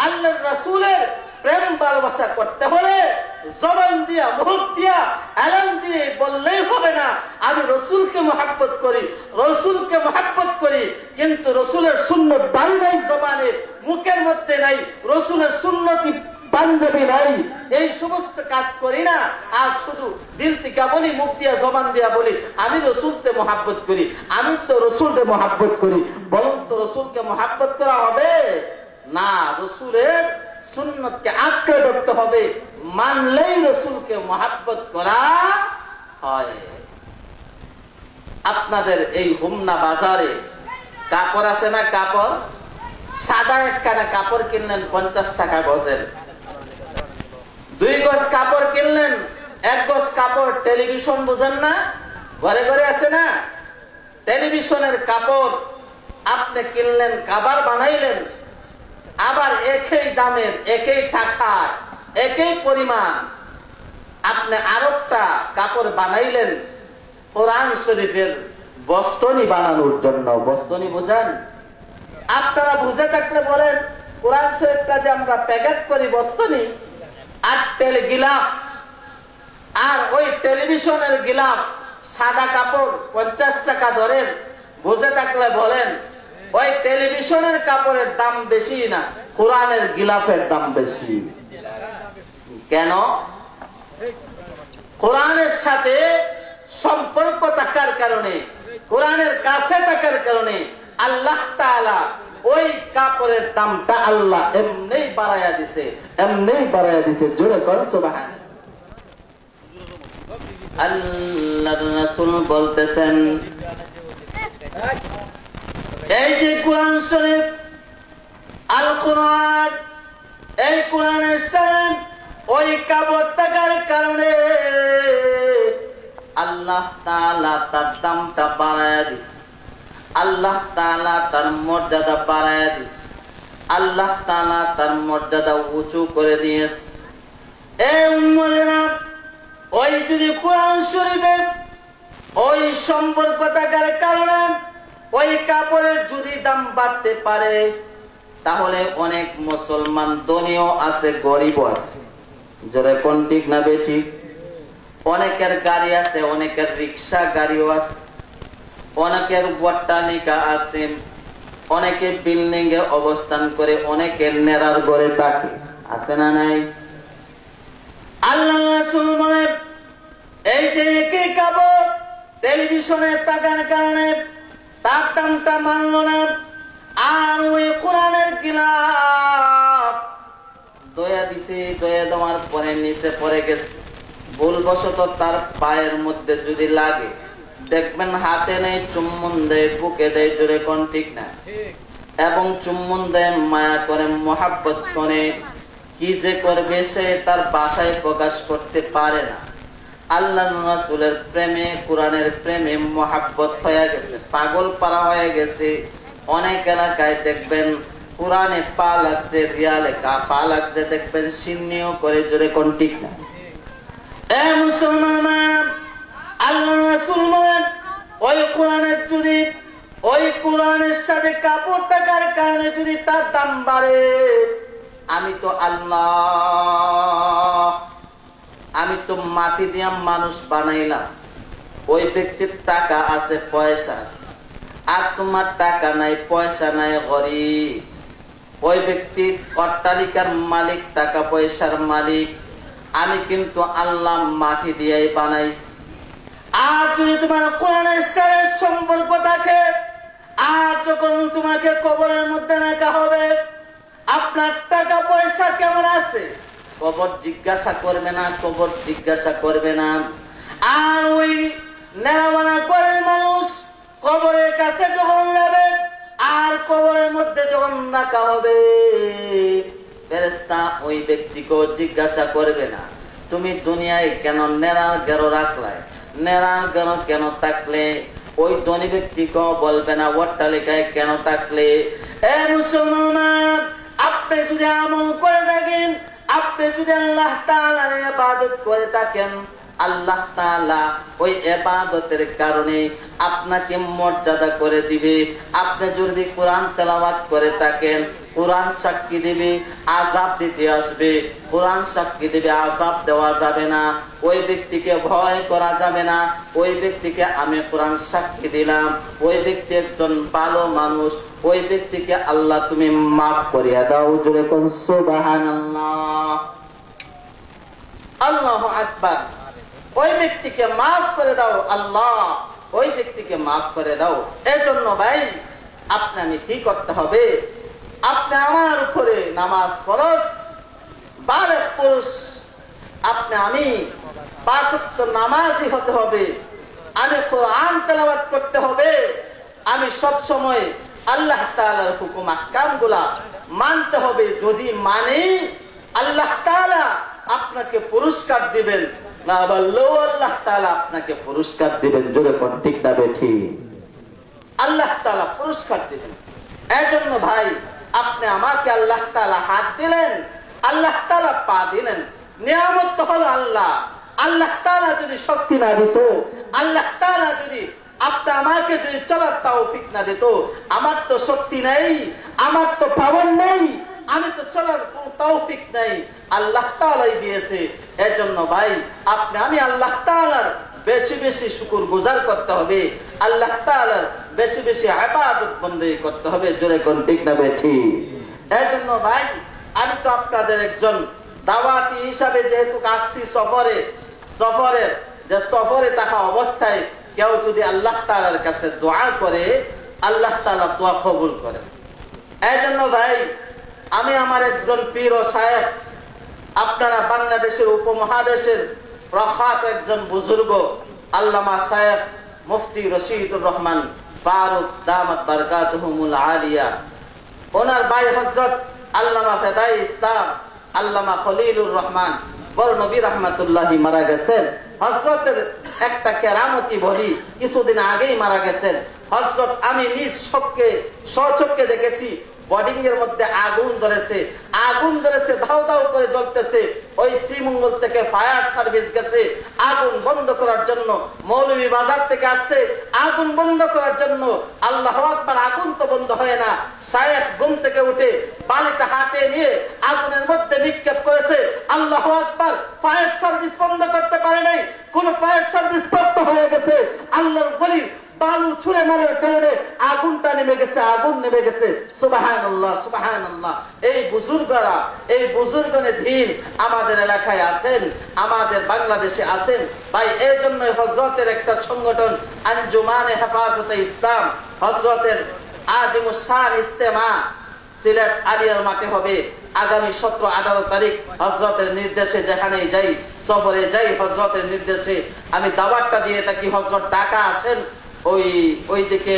আল্লাহর রাসূলের প্রেম ভালোবাসা করতে হলে জবান দিয়া মুখ দিয়া এলান দিয়ে বললেই হবে না আমি রাসূলকে মহব্বত করি, রাসূলকে মহব্বত করি, কিন্তু রাসূলের সুন্নাত বাড়ি নাই, জবানে মুখের মধ্যে নাই, রাসূলের সুন্নতি পাঞ্জাবি নাই, এই সমস্ত কাজ করি না, আর শুধু দিল থেকে বলি, মুখ দিয়া জবান দিয়া বলি আমি রাসূলকে মহব্বত করি, আমি তো রাসূলকে মহব্বত করি। বলুন তো রাসূলকে মহব্বত করা হবে না? রাসূলের সুন্নতকে আঁকড়ে ধরতে হবে, মানলেই রাসূলকে মহব্বত করা হয়। আপনাদের এই হুমনা বাজারে কাপড় আছে না? কাপড় সাদা একখানা কাপড় কিনলেন 50 টাকা গজের, 2 গজ কাপড় কিনলেন, 1 গজ কাপড়। টেলিভিশন বুঝেন না? ঘরে ঘরে আছে না? টেলিভিশনের কাপড় আপনি কিনলেন, কাবার বানাইলেন, আবার একই দামের, একই টাকার, একই পরিমাণ আপনি আরেকটা কাপড় বানাইলেন কোরআন শরীফের বস্তনি বানানোর জন্য। বস্তনি বুঝেন? আপনারা বুঝে থাকলে বলেন, কোরআন শরীফটা যে আমরা প্যাকেট করি বস্তনি, আর গিলাফ, আর ওই টেলিভিশনের গিলাফ সাদা কাপড় 50 টাকা ধরেন, বুঝে থাকলে বলেন ওই টেলিভিশনের কাপড়ের দাম বেশি না কোরআনের গিলাফের দাম বেশি? কেন? কোরআনের সাথে সম্পর্ক থাকার কারণে, কোরআনের কাছে থাকার কারণে আল্লাহ তাআলা ওই কাপড়ের দামটা আল্লাহ এমনি বাড়াইয়া দিছে, এমনি বাড়াইয়া দিছে। জোরে কর সুবহানাল্লাহ। আল্লাহর রাসূল বলতেছেন, এই যে কোরআন শরীফ, আল কোরআন, এই কোরআনের সাথে ওই কাপড় থাকার কারণে আল্লাহ তাআলা তার দামটা বাড়াইয়া দিছে, আল্লাহ তাআলা তার মর্যাদা বাড়াইয়া দিছে, আল্লাহ তাআলা তার মর্যাদা উঁচু করে দিয়েছে। এই উম্মতেরা, ওই যদি কোরআন শরীফের ওই সম্পর্ক থাকার কারণে ওই কাপড়ের যদি দাম বাড়তে পারে, তাহলে অনেক মুসলমান ধনীও আছে, গরিবও আছে। যারা কোন ঠিক না বেঠিক? অনেকের গাড়ি আছে, অনেকের রিক্সা গাড়িও আছে, অনেকের অট্টালিকা আছে, অনেকে বিল্ডিং এ অবস্থান করে, অনেকের নেড়ার ঘরে থাকে, আছে না নাই? আল্লাহ রাসূল বলেন, এই যে একই কাপড় টেলিভিশনে থাকার কারণে তার দামটা মানল না, আর ওই কোরআনের গিলাফ দয়া দিছে, দয়া দেওয়ার পরে নিচে পড়ে গেছে, ভুলবশত তার পায়ের মধ্যে যদি লাগে, দেখবেন হাতে নেই, চুম্বন দেয়, বুকে দেয়, জোরে কোন ঠিক না? এবং চুম্বন দেয়, মায়া করে, মহাব্বত করে, কি যে করবে সে তার ভাষায় প্রকাশ করতে পারে না। আল্লাহর রাসূলের প্রেমে, কোরআনের প্রেমে মহাব্বত হয়ে গেছে, পাগল পারা হয়ে গেছে। অনেক এলাকায় দেখবেন কোরআনে পা লাগছে, রিয়ালে পা লাগছে, দেখবেন সিন্নিও করে, জোরে কোন ঠিক না? এ মুসলমান, আল্লাহর রাসূল বলেন, ওই কোরআনের যদি, ওই কোরআনের সাথে কাপড় থাকার কারণে যদি তার দাম বাড়ে, আমি তো আল্লাহ, আমি তো মাটি দিয়া মানুষ বানাইলাম, ওই ব্যক্তির টাকা আছে, পয়সা আছে, আর তোমার টাকা নাই, পয়সা নাই, গরিব। ওই ব্যক্তি অট্টালিকার মালিক, টাকা পয়সার মালিক, আমি কিন্তু আল্লাহ মাটি দিয়েই বানাইছি। আর যদি তোমার কোরআনের সাথে সম্পর্ক থাকে, আর যখন তোমাকে কবরের মধ্যে রাখা হবে, আপনার টাকা পয়সা কেমন আছে, কবর জিজ্ঞাসা করবে না, কবর জিজ্ঞাসা করবে না। আর ওই নেড়াবানা করেন মানুষ কবরের কাছে যখন যাবে, আর কবরের মধ্যে যখন রাখা হবে, ফেরেশতা ওই ব্যক্তিকে জিজ্ঞাসা করবে না, তুমি দুনিয়ায় কেন নেড়া গেরো রাখলে, নেড়া গেরো কেন থাকলে? ওই ধনী ব্যক্তিকেও বলবে না, অট্টালিকায় কেন থাকলে? এ মুসলমান, আপনি যদি আমল করে থাকেন, আপনি যদি আল্লাহ তাআলার ইবাদত করে থাকেন, আল্লাহ তাআলা ওই ইবাদতের কারণে আপনাকে মর্যাদা করে দিবে। আপনি যদি কোরআন তেলাওয়াত করে থাকেন, কোরআন সাক্ষী দিবে, আযাব দিতে আসবে। কোরআন সাক্ষী দিবে, আযাব দেওয়া যাবে না, ওই ব্যক্তিকে ভয় করা যাবে না। ওই ব্যক্তিকে আমি কোরআন সাক্ষী দিলাম, ওই ব্যক্তি একজন ভালো মানুষ, ওই ব্যক্তিকে আল্লাহ তুমি মাফ করিয়া দাও। জোরে কোন সুবহানাল্লাহ, আল্লাহু আকবার। ওই ব্যক্তিকে মাফ করে দাও আল্লাহ, ওই ব্যক্তিকে মাফ করে দাও। এজন্য ভাই আপনি আমি কি করতে হবে? আপনি আমার উপরে নামাজ ফরজ, বালেগ পুরুষ, আপনি আমি 5 ওয়াক্ত নামাজি হতে হবে। আমি কোরআন তেলাওয়াত করতে হবে। আমি সব সময় আল্লাহ তাআলার হুকুম আহকামগুলা মানতে হবে। যদি মানি আল্লাহ তাআলা আপনাকে পুরস্কার দিবেন, না বললেও আল্লাহ তাআলা আপনাকে পুরস্কার দিবেন। জোরে কোন ঠিক না বেঠিক? আল্লাহ তাআলা পুরস্কার দিবেন। এজন্য ভাই আপনি আমাকে আল্লাহ তাআলা হাত দিলেন, আল্লাহ তাআলা পা দিলেন, নিয়ামত তো হলো আল্লাহ। আল্লাহ তাআলা যদি শক্তি না দিত, আল্লাহ তাআলা যদি আপনি আমাকে যদি চলার তৌফিক না দিত, আমার তো শক্তি নেই, আমার তো পাওয়ার নেই, আমি তো চলার কোন তৌফিক নাই, আল্লাহ তাআলাই দিয়েছে। এজন্য ভাই আপনি আমি আল্লাহ তাআলার বেশি বেশি শুকর গুজার করতে হবে, আল্লাহ তাআলার বেশি বেশি ইবাদত বন্দেগী করতে হবে। জোরে কোন ঠিক না বেঠিক? এজন্য ভাই আমি তো আপনাদের একজন দাওয়াতি হিসাবে যেহেতু আসছি সফরে থাকা অবস্থায় কেউ যদি আল্লাহ তাআলার কাছে দোয়া করে, আল্লাহ তাআলা দোয়া কবুল করে। এজন্য ভাই আমি আমার একজন পীর ও শায়েখ, আপনারা বাংলাদেশের উপমহাদেশের প্রখ্যাত একজন বুজুর্গ আল্লামা শায়েখ মুফতি রশিদুর রহমান ফারুক দামাত বারকাতুহুমুল আলিয়া, ওনার ভাই হযরত আল্লামা ফেদাই ইসলাম আল্লামা খলিলুর রহমান বরনবী রাহমাতুল্লাহি মারা গেছেন। হযরতের একটা কেরামতি বলি, কিছুদিন আগেই মারা গেছেন। হযরত আমি নিজ স্বচক্ষে দেখেছি, বোর্ডিং এর মধ্যে আগুন ধরেছে, ধাও ধাও করে জ্বলতেছে। ওই শ্রীমঙ্গল থেকে ফায়ার সার্ভিস গেছে আগুন বন্ধ করার জন্য, মৌলভী বাজার থেকে আসছে আগুন বন্ধ করার জন্য। আল্লাহু আকবার, আগুন তো বন্ধ হয় না। শায়েখ ঘুম থেকে উঠে পানিটা হাতে নিয়ে আগুনের মধ্যে নিক্ষেপ করেছে। আল্লাহু আকবার, ফায়ার সার্ভিস বন্ধ করতে পারে নাই, কোন ফায়ার সার্ভিস স্তব্ধ হয়ে গেছে। আল্লাহর ওলি বালু ছুঁড়ে মারার কারণে আগুনটা নেমে গেছে, আগুন নেমে গেছে। সুবহানাল্লাহ, সুবহানাল্লাহ। এই বুজুর্গনে দ্বীন আমাদের এলাকায় আছেন, আমাদের বাংলাদেশে আছেন ভাই। এই জন্যই হযরতের একটা সংগঠন আঞ্জুমানে হেফাজতে ইসলাম, হযরতের আজিমুস শান ইজতেমা সিলেট আলিয়ার মাঠে হবে আগামী 17-18 তারিখ। হযরতের নির্দেশে যেখানেই যাই, সফরে যাই, হযরতের নির্দেশে আমি দাওয়াতটা দিয়ে থাকি। হযরত ঢাকা আসেন, ওই দিকে